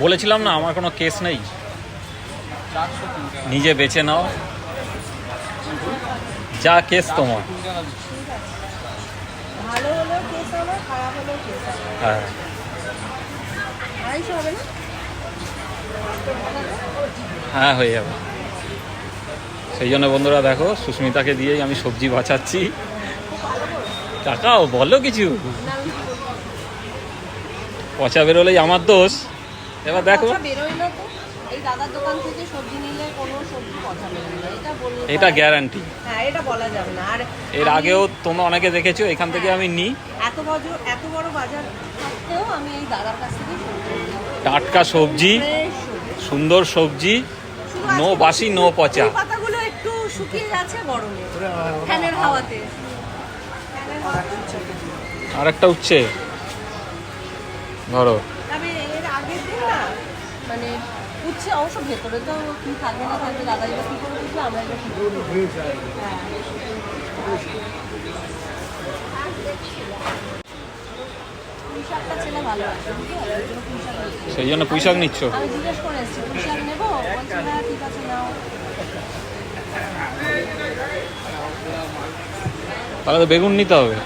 বলেছিলাম না আমার কোনো কেস নেই, নিজে বেছে নাও যা কেস তোমার। ভালো হলেও কেস আমার, খারাপ হলেও কেস আমার। হ্যাঁ 250 হবে না? হ্যাঁ হয়ে যাবে। সেই জন্য বন্ধুরা দেখো সুস্মিতাকে দিয়েই আমি সবজি বাঁচাচ্ছি। টাকাও বলো কিছু, না, আমি কি বলবো? পচা বেরোলেই আমার দোষ। এবার দেখো পচা বেরোয় না তো। এই দাদার দোকান থেকে সবজি নিলে কোনো সবজি পচা বেরোয় না, এটা বললে এটা গ্যারান্টি। হ্যাঁ, এটা বলা যাবে না। আর এর আমি আগেও তোমরা অনেকে দেখেছো এখান থেকে আমি নিই, এত বড় বাজার থাকতেও আমি এই দাদার কাছ থেকে সবজি নিই। টাটকা সবজি, Fresh সবজি। সুন্দর সবজি, শুধু নো আজকে বাসি নো পচা। ফুল পাতাগুলো একটু শুকিয়ে গেছে গরমে, ফ্যানের হাওয়াতে। ফ্যানের হাওয়াতে। আর একটা উঠছে ধরো। তবে এর আগের দিন না, মানে উচ্ছে অবশ্য ভেতরে তো কি থাকবে না থাকবে, দাদা এবার কি করে বুঝবে, আমরা এটা কি করে বুঝবো? হ্যাঁ। পুঁই শাকটা ছেলে ভালো আছে, বুঝলে? ওই জন্য পুঁই শাক নিচ্ছি। সেই জন্য পুঁই শাক নিচ্ছ? আমি জিজ্ঞেস করে এসেছি পুঁই শাক নেবো, বলছে হ্যাঁ ঠিক আছে নাও। তাহলে তো বেগুন নিতে হবে।